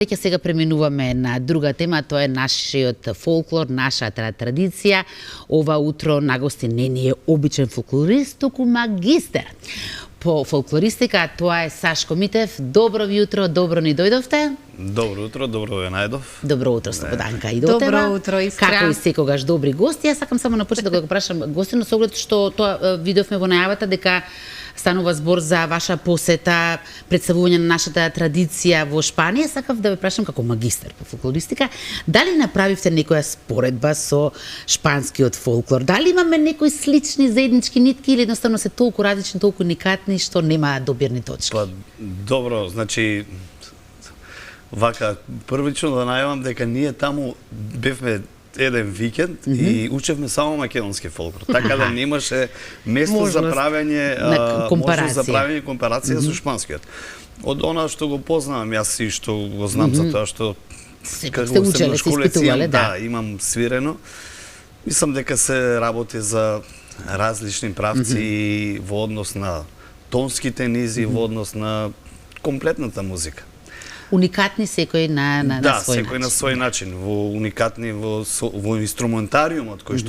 Ќе сега преминуваме на друга тема, тоа е нашиот фолклор, нашата традиција. Ова утро нагости не ни е обичен фолклорист, туку магистер по фолклористика, тоа е Сашко Митев. Добро ви утро, добро ни дојдовте. Добро утро, добро ве најдов. Добро утро, Слободанка, и до тебе. Добро утро, Искра. Како и секогаш добри гости. Јас сакам само на почеток да го прашам гостино со оглед што тоа видовме во најавата дека станува збор за ваша посета, представување на нашата традиција во Шпанија. Сакав да ве прашам како магистер по фолклористика, дали направивте некоја споредба со шпанскиот фолклор? Дали имаме некои слични заеднички нитки или едноставно се толку различни, толку уникатни што нема добирни точки? Па добро, значи вака првично да најавам дека ние таму бевме еден викенд и учевме само македонски фолклор. Така да немаше место за правење компарација со шпанскиот. Од она што го познавам јас и што го знам за тоа што сте учеле, се испитувале, да, имам свирено. Мислам дека се работи за различни правци во однос на тонските низи, во однос на комплетната музика. Уникатни секој на свој начин. Да, секој на свој начин. Во уникатни во инструментариумот кој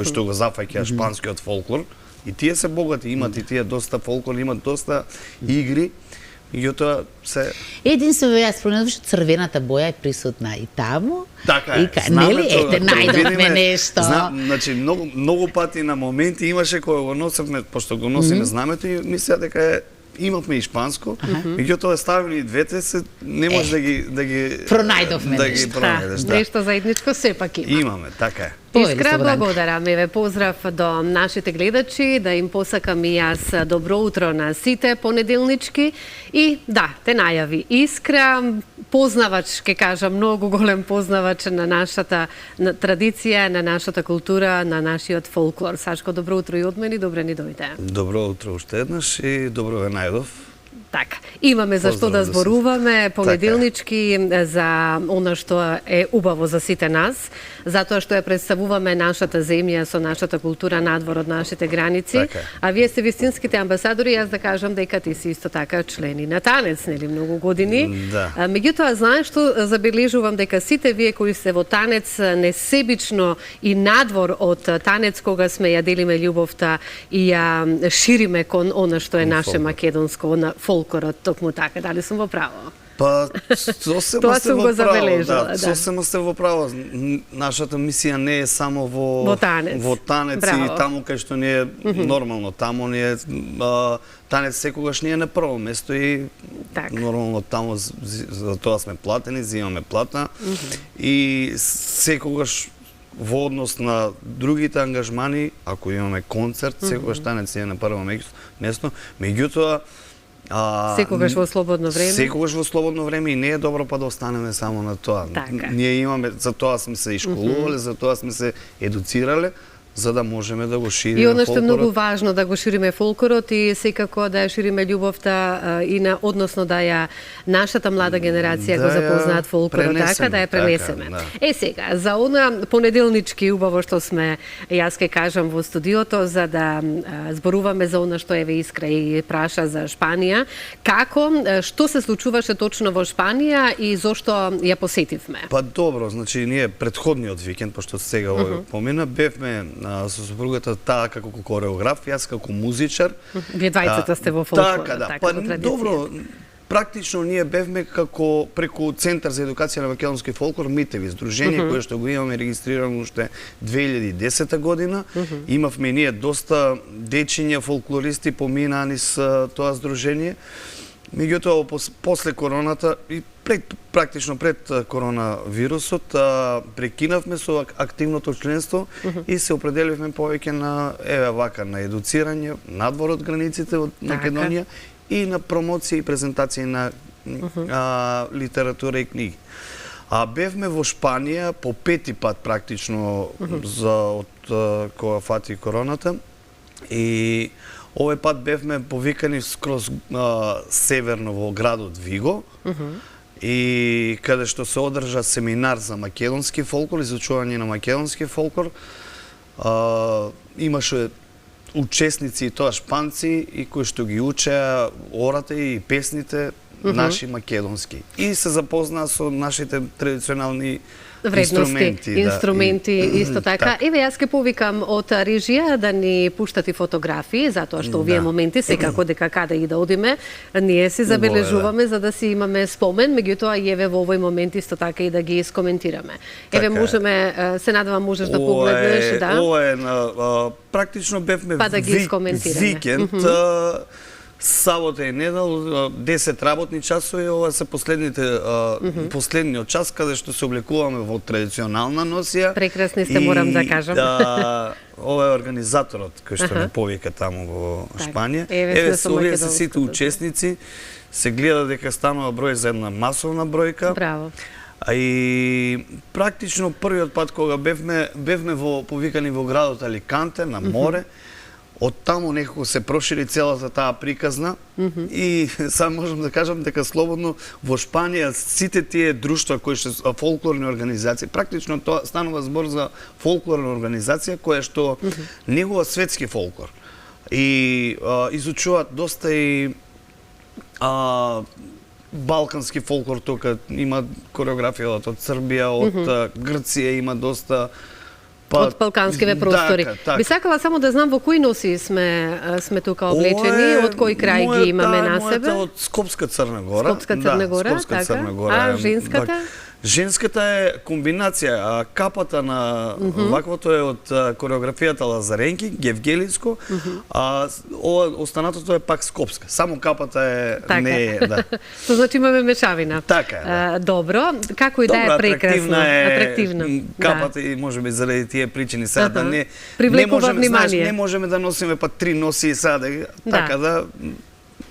што го зафаќа шпанскиот фолклор. И тие се богати, имат и тие доста фолклор, имат доста игри. Меѓутоа се единствено јас спомнав што црвената боја е присутна и таму. Така е. Нели? Ете, најдовме нешто. Значи многу пати на моменти имаше кога го носевме, пошто го носиме знамето и мислеа дека имавме и шпанско, меѓутоа ставили двете се не може да ги пронајдовме нешто. Нешто заедничко сепак има. Имаме, така е. Искра, благодарам и ве поздрав до нашите гледачи, да им посакам и јас добро утро на сите понеделнички. И да, те најави Искра, познавач, ке кажам, многу голем познавач на нашата традиција, на нашата култура, на нашиот фолклор. Сашко, добро утро и од мене, добре ни дојде. Добро утро уште еднаш и добро ве најдов. Така, имаме за што да зборуваме понеделнички за она што е убаво за сите нас, затоа што ја представуваме нашата земја со нашата култура надвор од нашите граници, а вие сте вистинските амбасадори, јас да кажам дека ти си исто така члени на танец, нели, многу години. Да. Меѓутоа, знаеш што забележувам дека сите вие кои сте во танец несебично и надвор од танец кога сме ја делиме љубовта и ја шириме кон она што е наше македонско, на фолклорот, токму така, дали сум во право? Па, сосема сте во право, да, сосема сте во право. Нашата мисија не е само во танец и таму кај што не е нормално, таму не е танец секогаш не е на прво место и нормално таму за тоа сме платени, земаме платна и секогаш во однос на другите ангажмани, ако имаме концерт, секогаш танец е на прво место, меѓутоа секогаш во слободно време. Секогаш во слободно време и не е добро па да останеме само на тоа. Ние имаме, за тоа сме се и школувале, за тоа сме се едуцирале, за да можеме да го шириме фолклорот. И оно што е многу важно да го шириме фолклорот и секако да ја шириме љубовта и на односно да ја нашата млада генерација го запознаат фолклорот, така да ја пренесеме. Сега, за она понеделнички убаво што сме, јас ке кажам во студиото, за да зборуваме за она што еве Искра и праша за Шпанија, како, што се случуваше точно во Шпанија и зошто ја посетивме? Па добро, значи ние претходниот викенд, пошто сега овој помина, бевме со супругата таа како кореограф, јас како музичар. Вие двајцата сте во фолклорот, така, па добро, практично ние бевме како преку Центар за едукација на македонски фолклор Митеви, здружение кое што го имаме регистрирано уште 2010 година. Имавме ние доста дечиња фолклористи поминани со тоа здружение. Меѓутоа, после короната и практично пред коронавирусот, прекинавме со активното членство и се определивме повеќе на на едуцирање надвор од границите од Македонија и на промоција и презентација на литература и книги. Бевме во Шпанија по пети пат практично од кога фати короната и овој пат бевме повикани скроз северно во градот Виго и каде што се одржа семинар за македонски фолклор, изучување на македонски фолклор. Имаше учесници и тоа шпанци и кои што ги учеа ората и песните наши македонски. И се запознаа со нашите традиционални вредности, инструменти, исто така. Еве, јас ке повикам од режија да ни пуштат и фотографии, затоа што овие моменти секако дека каде и да одиме, ние си забележуваме за да си имаме спомен, меѓутоа и еве во овој момент исто така и да ги искоментираме. Еве, можеме, се надевам можеш да погледнеш, да. Ова е практично бевме па да ги искоментираме. Викенд, сабота и недел, 10 работни часови, ова се последниот час каде што се облекуваме во традиционална носија. Прекрасни сте, морам да кажам. Ова е организаторот кој што не повика таму во Шпанија. Еве овие се сите учесници, се гледа дека станува број за една масовна бројка. Браво. И практично првиот пат кога бевме повикани во градот Аликанте на море, од таму некако се прошири целата таа приказна и сега можам да кажам дека слободно во Шпанија сите тие друштва кои што фолклорни организации, практично тоа станува збор за фолклорна организација која што негува светски фолклор. И изучуваат доста и балкански фолклор, тука има кореографија од Србија, од Грција има доста од балканскиве простори. Би сакала само да знам во кои носи сме тука облечени, од кој крај ги имаме на себе? Мојата од Скопска Црна Гора. Скопска Црна Гора, така. А женската? Женската е комбинација, а капата на ваквото е од кореографијата Лазаренки, Гевгелиско, а останатото е пак скопска. Само капата е не е, да. Тоа значи имаме мешавина. Така е, да. Добро, како и да е прекрасно, атрактивна. Капата и можеби заради тие причини сега да не привлекува внимание. Знаеш, не можеме да носиме па 3 носи сега така да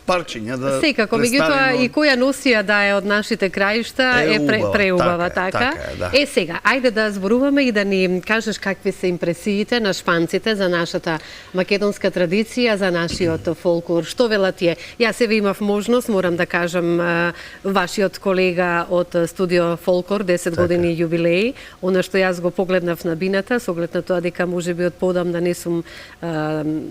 парчиња да секако, меѓутоа и која носија да е од нашите краишта е преубава, така? Сега, ајде да зборуваме и да ни кажеш какви се импресиите на шпанците за нашата македонска традиција, за нашиот фолклор. Што велат тие? Јас еве имав можност, морам да кажам, вашиот колега од студио Фолклор, 10 години јубилеј, она што јас го погледнав на бината, со оглед на тоа дека можеби од подамна не сум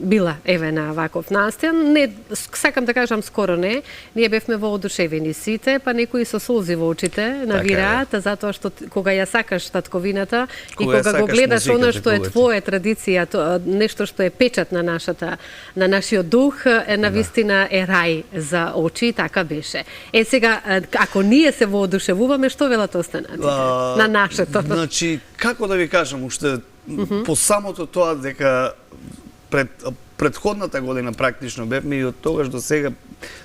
била еве на ваков настан. Не, сакам да кажам скоро не, ние бевме воодушевени сите, па некои со солзи во очите навираат, затоа што кога ја сакаш татковината и кога го гледаш она што е твоја традиција, нешто што е печат на нашиот дух, е навистина е рај за очи, така беше. Сега, ако ние се воодушевуваме, што велат останатите на нашето? Значи, како да ви кажам, уште по самото тоа дека предходната година практично бевме и од тогаш до сега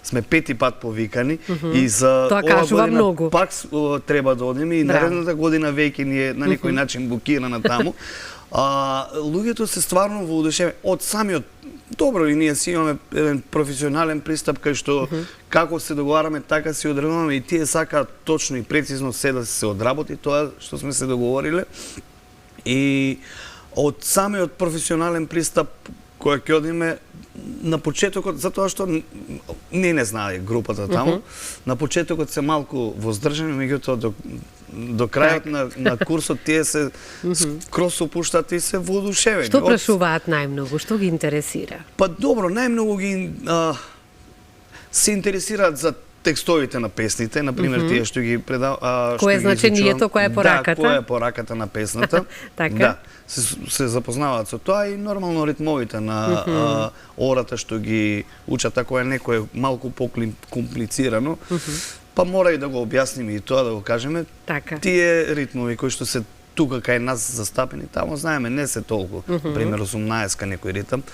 сме 5 пат повикани и за ова година пак треба да одиме и наредната година веќе ни е на некој начин блокирана таму. Луѓето се стварно воодушевени од самиот добро и ние си имаме еден професионален пристап кај што како се договараме така се одредуваме и тие сакаат точно и прецизно се да се одработи тоа што сме се договориле и од самиот професионален пристап која ќе одиме на почетокот, затоа што не знае групата таму, на почетокот се малку воздржани, меѓутоа до крајот на курсот тие се скрос опуштат и се воодушевени. Што прашуваат најмногу? Што ги интересира? Па добро, најмногу ги се интересираат за текстовите на песните, например тие што ги предаваат, кое е значењето, која е пораката? Да, која е пораката на песната. Така. Да, се запознаваат со тоа и нормално ритмовите на ората што ги учат, ако е некој малку покомплицирано, па мора и да го објасниме и тоа да го кажеме. Така. Тие ритмови кои што се тука кај нас застапени, тамо знаеме не се толку, пример 18-ка некој ритам.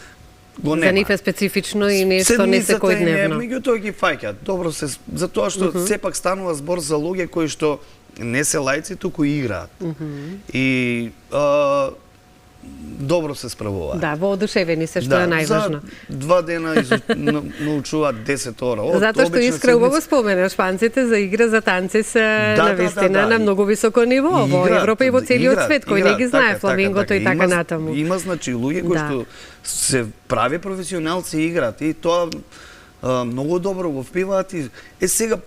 За нив е специфично и нешто не секојдневно. Меѓутоа ги фаќаат. Добро се, затоа што сепак станува збор за луѓе кои што не се лајци, туку играат. И добро се справуваат. Да, воодушевени се, што е најважно. За 2 дена научуваат 10 ора. Затоа што Искра убаво спомена, шпанците за игра, за танци се навистина на многу високо ниво во Европа и во целиот свет, кој не ги знае фламингото и така натаму. Има значи луѓе кои што се прави професионалци и играат и тоа многу добро го впиваат и сега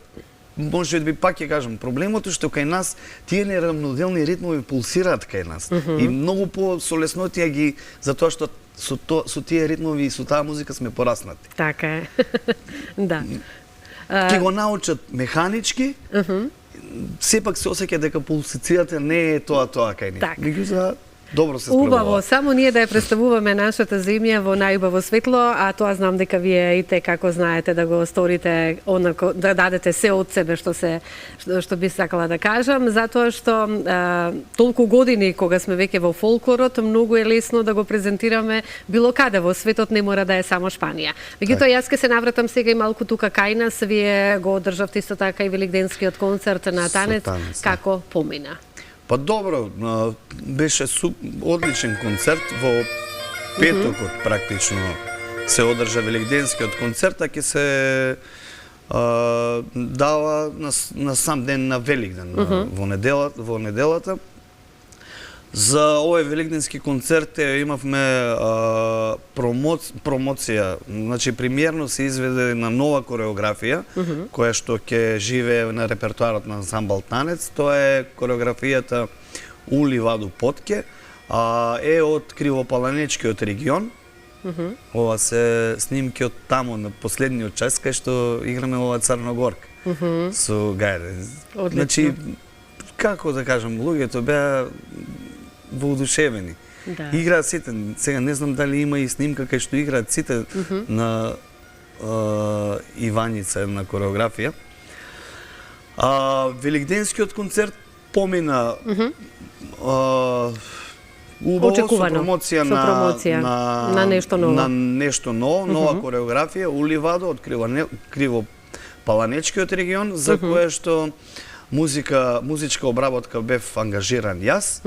може би пак ќе кажам, проблемот е што кај нас тие неравноделни ритмови пулсираат кај нас и многу со леснотија ги, затоа што со тие ритмови и со таа музика сме пораснати. Така е. Да. Ќе го научат механички, сепак се осеќа дека пулсацијата не е тоа кај нив. Меѓутоа, добро се справува. Убаво, само ние да ја представуваме нашата земја во најубаво светло, а тоа знам дека вие и те како знаете да го сторите, онако да дадете се од себе што би сакала да кажам, затоа што толку години кога сме веќе во фолклорот, многу е лесно да го презентираме било каде во светот, не мора да е само Шпанија. Меѓутоа јас ќе се навратам сега и малку тука кај нас, вие го одржавте исто така и великденскиот концерт на Танец, како помина? Па добро, беше одличен концерт во петокот практично се одржа великденскиот концерт, а ќе се дава на сам ден на Великден, во неделата. За овој великденски концерт имавме промоција, значи премиерно се изведе на нова кореографија, која што ќе живее на репертоарот на ансамбл Танец. Тоа е кореографијата У ливаду Потке, е од Кривопаланечкиот регион. Ова се снимки од таму, на последниот час, кај што играме ова Црногорка со Гајде. Значи, како да кажам, луѓето беа воодушевени. Играат сите, сега не знам дали има и снимка кај што играат сите на Иваница на кореографија. Великденскиот концерт помина убаво со промоција на нешто ново, нова кореографија У ливаду од Кривопаланечкиот регион, за кое што музичка обработка бев ангажиран јас.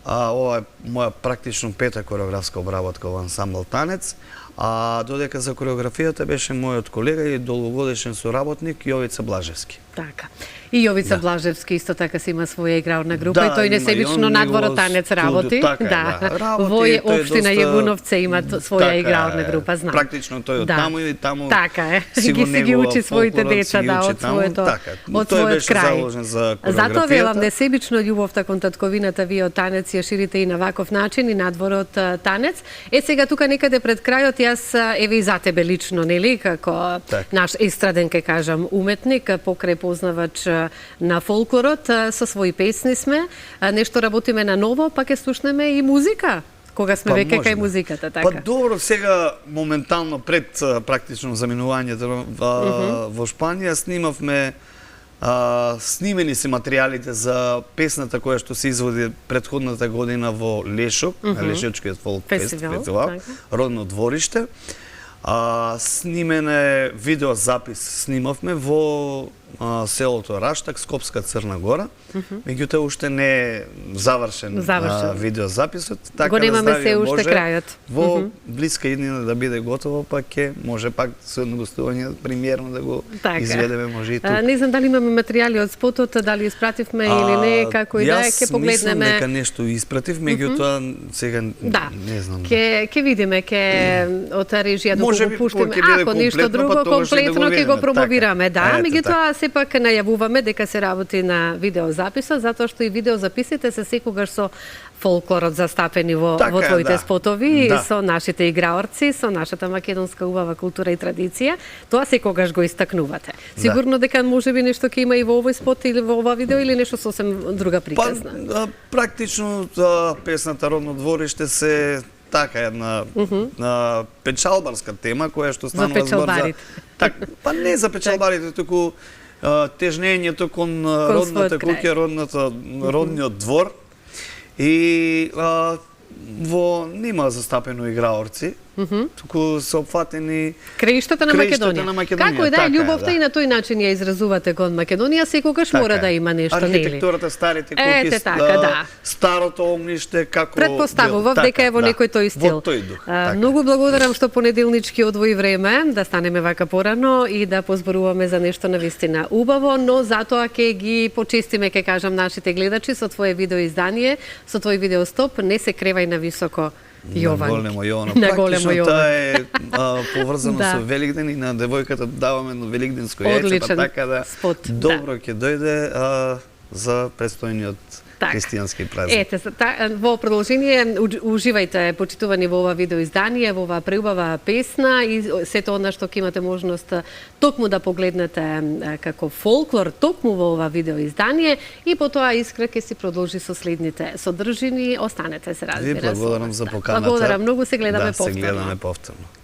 Ова е моја практично пета кореографска обработка во ансамбл Танец, а додека за кореографијата беше мојот колега и долгогодишен соработник Јовица Блажевски. Така. И Јовица Блажевски исто така си има своја играурна група и тој несебично надвор од Танец работи. Во општина Јегуновце има своја играурна група, знам. Практично тој од таму и таму. Така е. Си ги учи своите деца од својот крај. Затоа велам несебично љубовта кон татковината вие од Танец ја ширите и на ваков начин и надвор од Танец. Сега тука некаде пред крајот јас еве и за тебе лично, нели, како наш естраден ке кажам уметник, покрај познавач на фолклорот, со своји песни сме, нешто работиме на ново, па ќе слушнеме и музика, кога сме веќе кај музиката, така. Па добро, сега моментално пред практично заминувањето во Шпанија снимавме снимени се материјалите за песната која што се изводи претходната година во Лешок, на Лешочкиот фолк фестивал, Родно двориште. Снимен е видеозапис, снимавме во селото Раштак, Скопска Црна Гора. Меѓутоа уште не е завршен видеозаписот, така го немаме се уште крајот. Во блиска иднина да биде готово, па ќе може пак со едно гостување премиерно да го изведеме, може и тука. Не знам дали имаме материјали од спотот, дали испративме или не, како и да е, ќе погледнеме. Јас мислам дека нешто испратив, меѓутоа сега не знам. Ќе видиме, ќе од режија да го пуштиме, ако ништо друго комплетно ќе го промовираме, меѓутоа сепак најавуваме дека се работи на видеозаписот, затоа што и видеозаписите се секогаш со фолклорот застапени во твоите спотови, со нашите играорци, со нашата македонска убава култура и традиција. Тоа секогаш го истакнувате. Сигурно дека можеби нешто ќе има и во овој спот или во ова видео или нешто сосем друга приказна. Па практично песната Родно двориште се така една печалбарска тема која што станува збор за па не за печалбарите, туку тежнењето кон родната куќа, родниот двор. И нема застапено играорци, туку се опфатени краиштата на Македонија. Како и да е љубовта и на тој начин ја изразувате кон Македонија, секогаш мора да има нешто, нели? Архитектурата, старите куќи, старото огниште, како претпоставував дека е во некој тој стил. Во тој дух. Многу благодарам што понеделнички одвои време да станеме вака порано и да позборуваме за нешто навистина убаво, но затоа ќе ги почестиме, ќе кажам, нашите гледачи со твое видеоиздание, со твој видеостоп Не се кревај на високо. Јован. На големо Јован. Тоа е поврзано со Великден и на девојката даваме на великденско јајце, па така да спот, добро ќе дојде. за предстојниот христијански празник. Ете, во продолжение, уживајте, почитувани во ова видеоиздание, во оваа преубава песна и сето она што ќе имате можност токму да погледнете како фолклор, токму во ова видеоиздание и потоа Искра ќе си продолжи со следните содржини. Останете се, разбира се. Ви благодарам за поканата. Благодарам, многу се гледаме повторно. повторно. Да, се гледаме повторно.